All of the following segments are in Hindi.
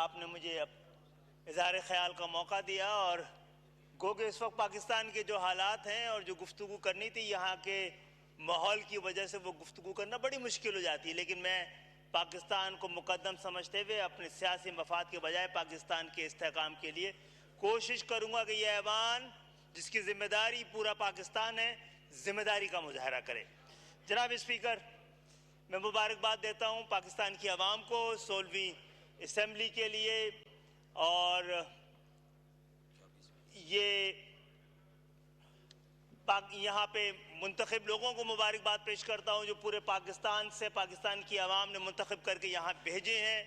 आपने मुझे इज़हार ख्याल का मौका दिया। और गो कि इस वक्त पाकिस्तान के जो हालात हैं और जो गुफ्तगू करनी थी, यहाँ के माहौल की वजह से वो गुफ्तगू करना बड़ी मुश्किल हो जाती है। लेकिन मैं पाकिस्तान को मुकद्दम समझते हुए अपने सियासी मफाद के बजाय पाकिस्तान के इस्तेहकाम के लिए कोशिश करूँगा कि यह ऐवान, जिसकी ज़िम्मेदारी पूरा पाकिस्तान है, ज़िम्मेदारी का मुजाहरा करे। जनाब स्पीकर, मैं मुबारकबाद देता हूँ पाकिस्तान की आवाम को 16वीं असम्बली के लिए, और ये यहाँ पे मुंतखब लोगों को मुबारकबाद पेश करता हूँ जो पूरे पाकिस्तान से पाकिस्तान की आवाम ने मुंतखब करके यहाँ भेजे हैं।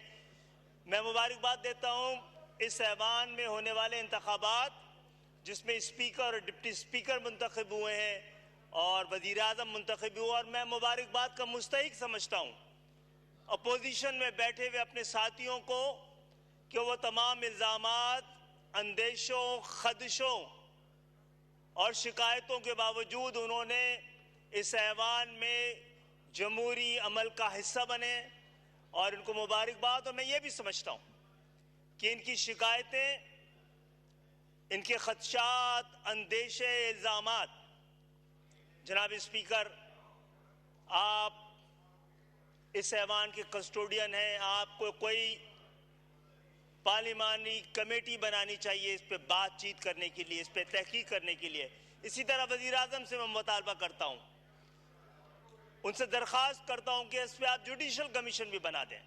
मैं मुबारकबाद देता हूँ इस ऐवान में होने वाले इंतखाबात, जिसमें स्पीकर और डिप्टी स्पीकर मुंतखब हुए हैं और वज़ीर आज़म मुंतखब हुए। और मैं मुबारकबाद का मुस्तहिक समझता हूँ अपोजिशन में बैठे हुए अपने साथियों को कि वो तमाम इल्ज़ामात, अंदेशों, खदशों और शिकायतों के बावजूद उन्होंने इस ऐवान में जमहूरी अमल का हिस्सा बने, और इनको मुबारकबाद। और मैं ये भी समझता हूँ कि इनकी शिकायतें, इनके खदशात, अंदेशे, इल्ज़ामात, जनाब स्पीकर, आप इस ऐवान के कस्टोडियन हैं, आपको कोई पार्लिमानी कमेटी बनानी चाहिए इस पे बातचीत करने के लिए, इस पे तहकीक करने के लिए। इसी तरह वज़ीर आज़म से मैं मुतालबा करता हूँ, उनसे दरख्वास्त करता हूँ कि इस पे आप जुडिशल कमीशन भी बना दें,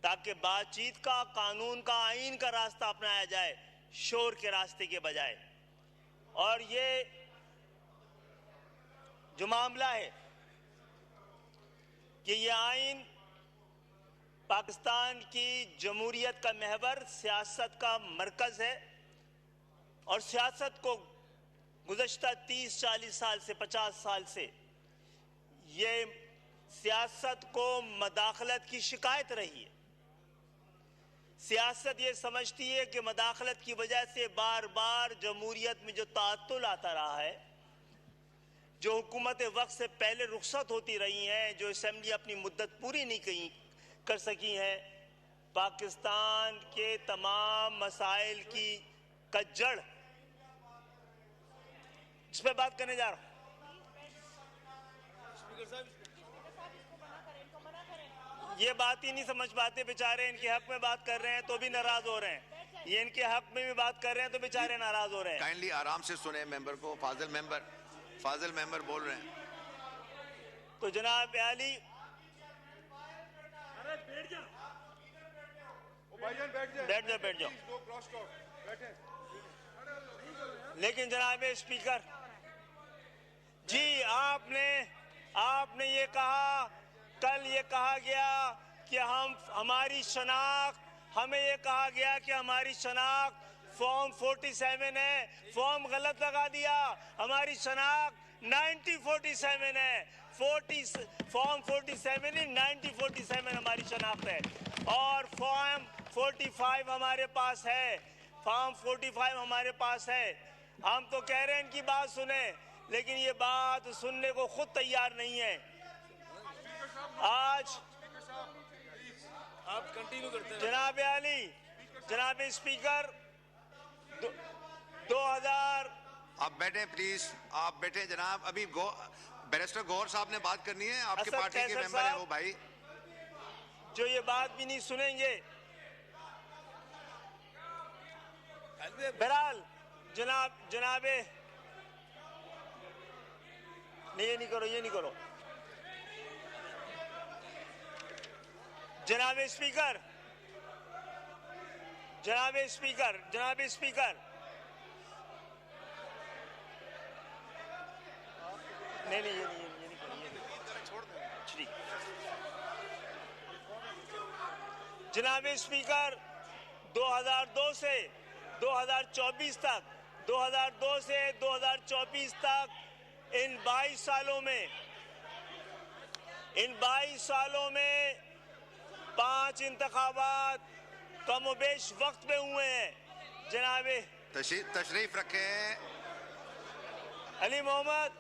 ताकि बातचीत का, कानून का, आईन का रास्ता अपनाया जाए, शोर के रास्ते के बजाय। और ये जो मामला है कि ये आईन पाकिस्तान की जमहूरियत का महवर, सियासत का मरकज़ है, और सियासत को गुज़श्ता 30-40 साल से, 50 साल से ये सियासत को मदाखलत की शिकायत रही है। सियासत ये समझती है कि मदाखलत की वजह से बार बार जमहूरियत में जो ताअत्तुल आता रहा है, जो हुकूमत वक्त से पहले रुखसत होती रही हैं, जो असम्बली अपनी मुद्दत पूरी नहीं कर सकी हैं, पाकिस्तान के तमाम मसाइल की कज्जड़, जिस पर बात करने जा रहा हूं। ये बात ही नहीं समझ पाते बेचारे, इनके हक में बात कर रहे हैं तो भी नाराज हो रहे हैं, ये इनके हक में भी बात कर रहे हैं तो बेचारे नाराज हो रहे हैं। काइंडली आराम से सुने मेंबर को। फाजिल मेंबर बोल रहे हैं। तो जनाब आली, बैठ जाओ। लेकिन जनाब स्पीकर जी, आपने ये कहा, कल ये कहा गया कि हमारी शनाख्त, हमें ये कहा गया कि हमारी शनाख्त फॉर्म 47 है, फॉर्म गलत लगा दिया। हमारी शनाख्त 9047 है, फॉर्म 47 ही 9047 हमारी शनाख्त है, और फॉर्म 45 हमारे पास है, फॉर्म 45 हमारे पास है। हम तो कह रहे हैं इनकी बात सुने, लेकिन ये बात सुनने को खुद तैयार नहीं है। आज आप कंटिन्यू करते हैं जनाब आली, जनाब स्पीकर, 2000 आप बैठे प्लीज, आप बैठे जनाब। अभी बैरिस्टर गौहर साहब ने बात करनी है, आपके पार्टी के मेंबर है वो भाई, जो ये बात भी नहीं सुनेंगे। बहरहाल जनाबे, नहीं ये नहीं करो। जनाब स्पीकर, नहीं ये नहीं करो। जनाब स्पीकर, 2002 से 2024 तक, 2002 से 2024 तक इन 22 सालों में 5 इंतखाबात कमोबेश वक्त में हुए हैं। जनाबे तशरीफ रखें। अली मोहम्मद,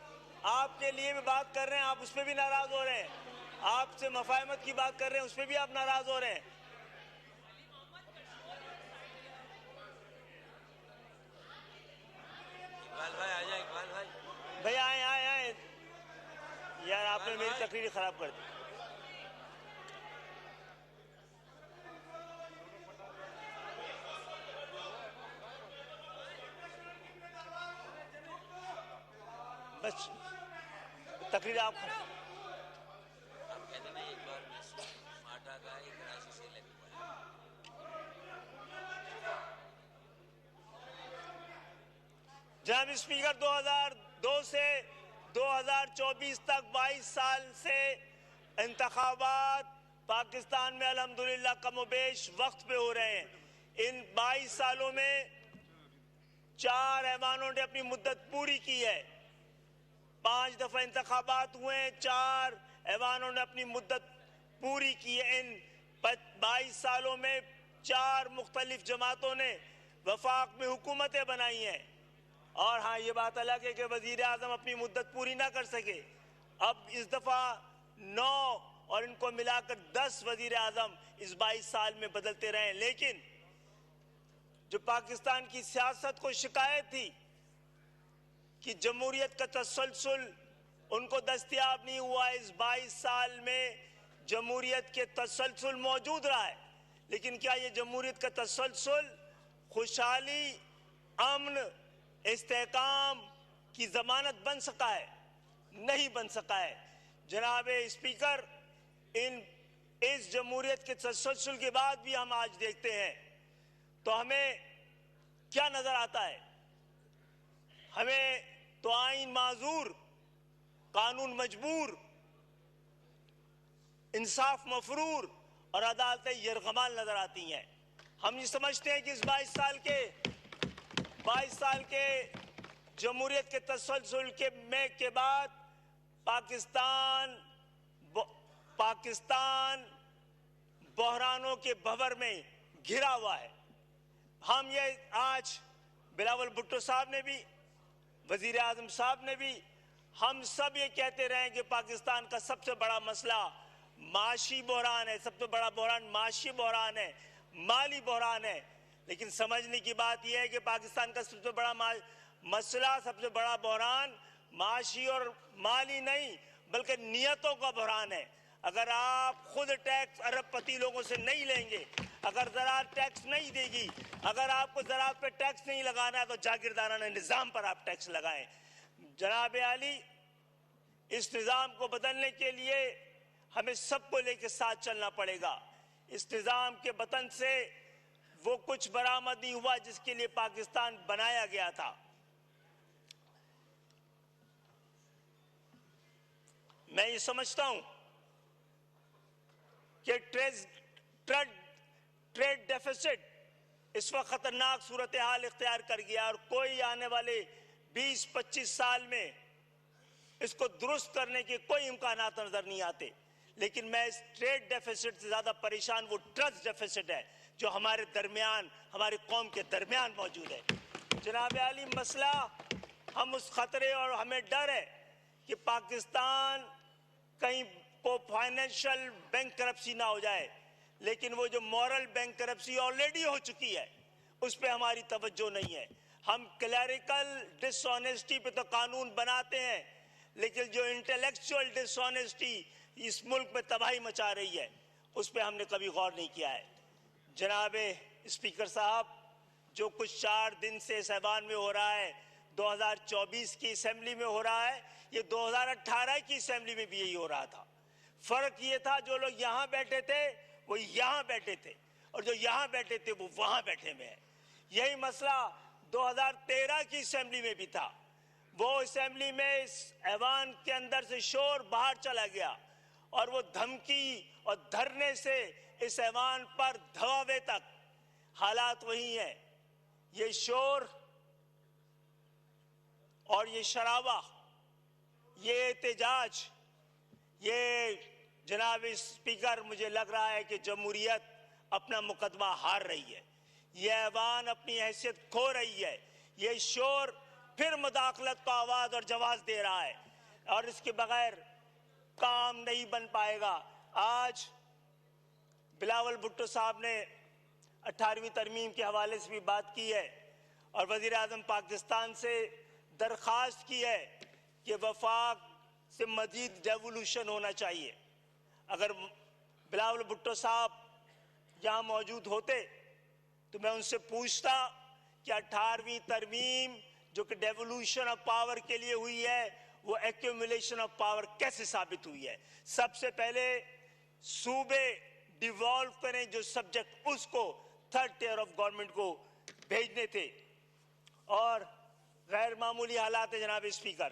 आपके लिए भी बात कर रहे हैं, आप उस पर भी नाराज हो रहे हैं। आपसे मफाहमत की बात कर रहे हैं, उस पर भी आप नाराज हो रहे हैं। तकरीर खराब कर दी। बस तकरीर आप कहते ना एक बार माटा का एक राशि से लग हुआ है। जनाब स्पीकर, 2002 से 2024 तक 22 साल से इंतखाबात पाकिस्तान में अल्हम्दुलिल्लाह कमोबेश वक्त पे हो रहे हैं। इन 22 सालों में 4 ऐवानों ने अपनी मुद्दत पूरी की है। 5 दफा इंतखाबात हुए हैं, 4 ऐवानों ने अपनी मुद्दत पूरी की है। इन 22 सालों में 4 मुख्तलिफ जमातों ने वफाक में हुकूमतें बनाई हैं। और हाँ, ये बात अलग है कि वजीर आजम अपनी मुद्दत पूरी ना कर सके। अब इस दफा 9 और इनको मिलाकर 10 वजीर आजम इस 22 साल में बदलते रहे। लेकिन जो पाकिस्तान की सियासत को शिकायत थी कि जमहूरियत का तसलसल उनको दस्तयाब नहीं हुआ, इस 22 साल में जमहूरियत के तसलसल मौजूद रहा है। लेकिन क्या ये जमहूरियत का तसलसल खुशहाली, अमन, इस्तेहकाम की जमानत बन सका है? नहीं बन सका है। जनाब स्पीकर, इस जमहूरियत के तसलसल के बाद भी हम आज देखते हैं तो हमें क्या नजर आता है? हमें तो आईन माजूर, कानून मजबूर, इंसाफ मफरूर और अदालतें यरगमाल नजर आती हैं। हम ये समझते हैं कि इस 22 साल के जमहूरियत के तसलसल के बाद पाकिस्तान बहरानों के भंवर में घिरा हुआ है। हम ये आज बिलावल भुट्टो साहब ने भी, वजीर आजम साहब ने भी, हम सब ये कहते रहे कि पाकिस्तान का सबसे बड़ा मसला माशी बहरान है, सबसे बड़ा बहरान माशी बहरान है, माली बहरान है। लेकिन समझने की बात यह है कि पाकिस्तान का सबसे बड़ा मसला, सबसे बड़ा बहरान माशी और माली नहीं बल्कि नियतों का बहरान है। अगर आप खुद टैक्स अरबपति लोगों से नहीं लेंगे, अगर ज़राअत टैक्स नहीं देगी, अगर आपको ज़राअत पे टैक्स नहीं लगाना है तो जागीरदाराना निज़ाम पर आप टैक्स लगाएं। जनाब आली, इस निज़ाम को बदलने के लिए हमें सबको लेकर साथ चलना पड़ेगा। इस निज़ाम के बतन से वो कुछ बरामद नहीं हुआ जिसके लिए पाकिस्तान बनाया गया था। मैं ये समझता हूं कि ट्रेड डेफिसिट इस वक्त खतरनाक सूरत हाल इख्तियार कर गया और कोई आने वाले 20-25 साल में इसको दुरुस्त करने के कोई इम्कानात नजर नहीं आते। लेकिन मैं इस ट्रेड डेफिसिट से ज्यादा परेशान वो ट्रस्ट डेफिसिट है जो हमारे दरमियान, हमारी कौम के दरमियान मौजूद है। जनाब आली, मसला हम उस खतरे और हमें डर है कि पाकिस्तान कहीं को फाइनेंशियल बैंकरप्सी ना हो जाए। लेकिन वो जो मॉरल बैंकरप्सी ऑलरेडी हो चुकी है उस पर हमारी तवज्जो नहीं है। हम क्लरिकल डिसऑनेस्टी पे तो कानून बनाते हैं, लेकिन जो इंटेलेक्चुअल डिसऑनेस्टी इस मुल्क में तबाही मचा रही है उस पर हमने कभी गौर नहीं किया है। जनाब स्पीकर साहब, जो कुछ 4 दिन से इस ऐवान में हो रहा है, 2024 की असेंबली में हो रहा है, ये 2018 की असेंबली में भी यही हो रहा था। फर्क ये था जो लोग यहाँ बैठे थे वो यहाँ बैठे थे और जो यहाँ बैठे थे वो वहाँ बैठे हुए हैं। यही मसला 2013 की असेंबली में भी था। वो असेंबली में इस ऐवान के अंदर से शोर बाहर चला गया और वो धमकी और धरने से इस ऐवान पर धवावे तक हालात वही हैं। ये शोर और ये शराबा, ये एहतजाज, ये जनाब स्पीकर, मुझे लग रहा है कि जमहूरियत अपना मुकदमा हार रही है। ये ऐवान अपनी हैसियत खो रही है। ये शोर फिर मुदाखलत को आवाज और जवाब दे रहा है और इसके बगैर काम नहीं बन पाएगा। आज बिलावल भुट्टो साहब ने 18वीं तरमीम के हवाले से भी बात की है और वजीर आजम पाकिस्तान से दरख्वास्त की है कि वफाक से मजीद डेवोल्यूशन होना चाहिए। अगर बिलावल भुट्टो साहब यहाँ मौजूद होते तो मैं उनसे पूछता कि 18वीं तरमीम जो कि डेवोल्यूशन ऑफ पावर के लिए हुई है, वो एक्यूमुलेशन ऑफ पावर कैसे साबित हुई है। सबसे पहले सूबे डिवॉल्व करें जो सब्जेक्ट, उसको थर्ड टियर ऑफ गवर्नमेंट को भेजने थे। और गैर मामूली हालात है जनाब स्पीकर,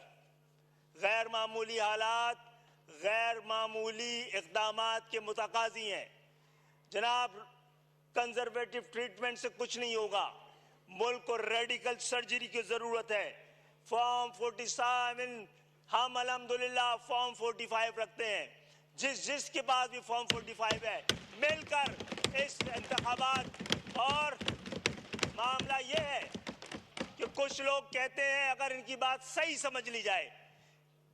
गैर मामूली हालात गैर मामूली इक़दामात के मुतकाज़ी हैं जनाब। कंजर्वेटिव ट्रीटमेंट से कुछ नहीं होगा, मुल्क को रेडिकल सर्जरी की जरूरत है। फॉर्म 47 हम अल्हम्दुलिल्लाह फॉर्म 45 रखते हैं, जिसके पास भी फॉर्म 45 है मिलकर इस इंतखाबात। और मामला ये है कि कुछ लोग कहते हैं, अगर इनकी बात सही समझ ली जाए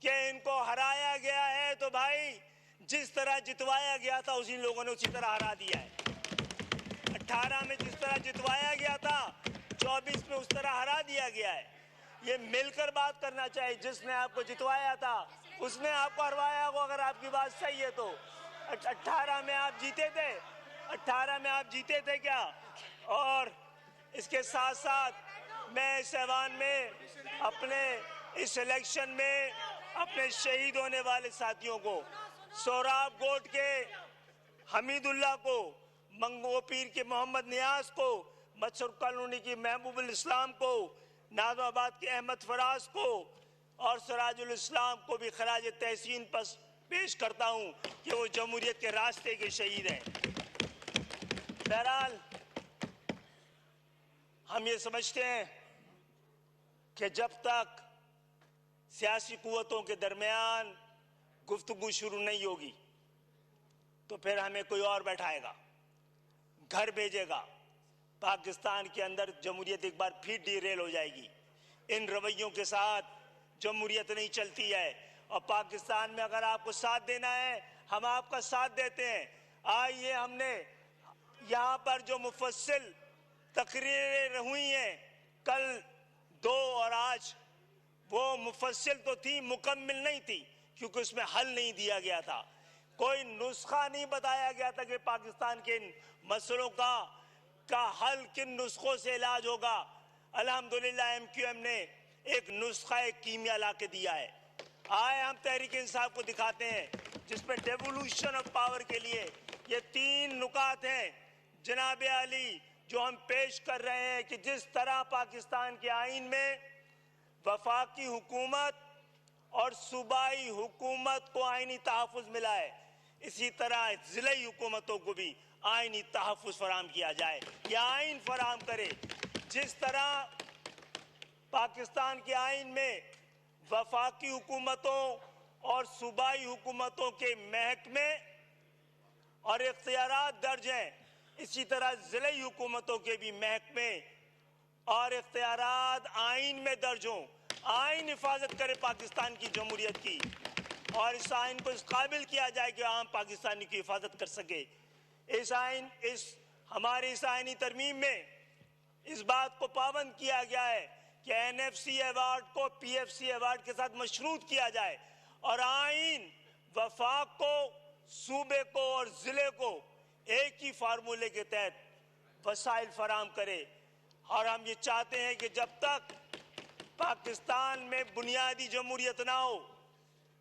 कि इनको हराया गया है, तो भाई जिस तरह जितवाया गया था उसी लोगों ने उसी तरह हरा दिया है। 18 में जिस तरह जितवाया गया था 24 में उस तरह हरा दिया गया है। ये मिलकर बात करना चाहिए, जिसने आपको जितवाया था उसने आपको हरवाया होगा। अगर आपकी बात सही है तो 18 में आप जीते थे, 18 में आप जीते थे क्या? और इसके साथ साथ मैं इस ऐवान में अपने इस इलेक्शन में अपने शहीद होने वाले साथियों को, सोहराब गोट के हमीदुल्लाह को, मंगो पीर के मोहम्मद नियाज को, मत्सर कॉलोनी की महबूबुल इस्लाम को, नाज़ाबाद के अहमद फराज को और सिराजुल इस्लाम को भी खराज तहसीन पेश करता हूँ कि वो जमहूरियत के रास्ते के शहीद हैं। बहरहाल हम ये समझते हैं कि जब तक सियासी कुव्वतों के दरमियान गुफ्तगू शुरू नहीं होगी तो फिर हमें कोई और बैठाएगा, घर भेजेगा। पाकिस्तान के अंदर जमहूरियत एक बार फिर डीरेल हो जाएगी। इन रवैयों के साथ जमहूरियत नहीं चलती है। और पाकिस्तान में अगर आपको साथ देना है, हम आपका साथ देते हैं। आइए, हमने यहाँ पर जो मुफस्सिल तकरीरें हुई हैं कल 2 और आज, वो मुफस्सिल तो थी, मुकम्मिल नहीं थी, क्योंकि उसमें हल नहीं दिया गया था। कोई नुस्खा नहीं बताया गया था कि पाकिस्तान के इन मसलों का हल किन नुस्खों से इलाज होगा। अल्हम्दुलिल्लाह MQM ने एक नुस्खा, एक कीमिया ला के दिया है। आए हम तहरीक इंसाफ को दिखाते हैं, जिसमें डेवोल्यूशन ऑफ पावर के लिए ये 3 नुकात हैं जनाब आली जो हम पेश कर रहे हैं कि जिस तरह पाकिस्तान के आईन में वफाकी हुकूमत और सूबाई हुकूमत को आईनी तहफ़्फ़ुज़ मिला है, इसी तरह ज़िलाई हुकूमतों को भी आईनी तहफ़्फ़ुज़ फराहम किया जाए, या आइन फराहम करे। जिस तरह पाकिस्तान के आइन में वफाकी हुकूमतों और सूबाई हुकूमतों के महकमे और इख्तियारात दर्ज हैं, इसी तरह ज़िलाई हुकूमतों के भी महकमे और इख्तियारात आइन में दर्ज हों। आइन हिफाजत करे पाकिस्तान की जमहूरियत की, और इस आइन को इस काबिल किया जाए कि आम पाकिस्तानी की हिफाजत कर सके। हमारी इस आइनी तरमीम में इस बात को पाबंद किया गया है कि NFC अवार्ड को PFC अवार्ड के साथ मशरूत किया जाए, और आइन वफाक को, सूबे को और ज़िले को एक ही फार्मूले के तहत वसाइल फराहम करे। और हम ये चाहते हैं कि जब तक पाकिस्तान में बुनियादी जमहूरियत ना हो,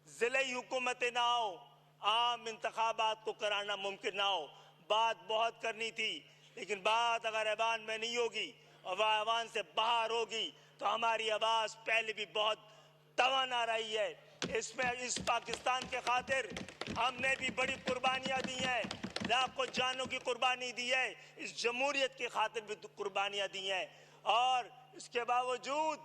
ज़िलाई हुकूमतें ना हो, आम इंतखाबात को कराना मुमकिन ना हो। बात बहुत करनी थी, लेकिन बात अगर ऐवान में नहीं होगी और वह ऐवान से बाहर होगी तो हमारी आवाज़ पहले भी बहुत तवान आ रही है। इस पाकिस्तान के खातिर हमने भी बड़ी कुर्बानियाँ दी हैं, लाखों जानों की कुर्बानी दी है, इस जमहूरियत की खातिर भी कुर्बानियाँ दी हैं। और इसके बावजूद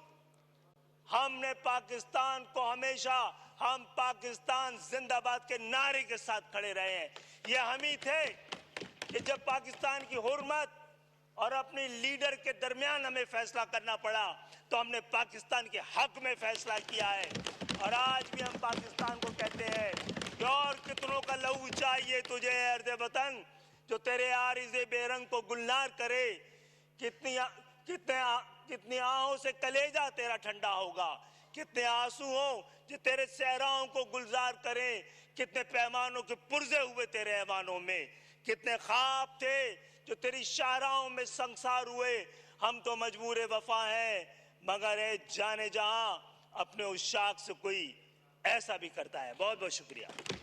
हमने पाकिस्तान को हमेशा हम पाकिस्तान जिंदाबाद के नारे के साथ खड़े रहे हैं। ये हम ही थे कि जब पाकिस्तान की हुर्मत और अपनी लीडर के दरमियान हमें फैसला करना पड़ा तो हमने पाकिस्तान के हक में फैसला किया है। और आज भी हम पाकिस्तान को कहते हैं कि और कितनों का लहू चाहिए तुझे अर्ज़े वतन, जो तेरे आरिज़े बेरंग को गुलनार करे। कितनी आहों से कलेजा तेरा ठंडा होगा, कितने आंसू हो जो तेरे सहराओं को गुलजार करें, कितने पैमानों के पुर्जे हुए तेरे ऐवानों में, कितने ख्वाब थे जो तेरी शाहराओं में संसार हुए। हम तो मजबूर वफा हैं, मगर है जाने जहां अपने उस शाख से कोई ऐसा भी करता है। बहुत बहुत शुक्रिया।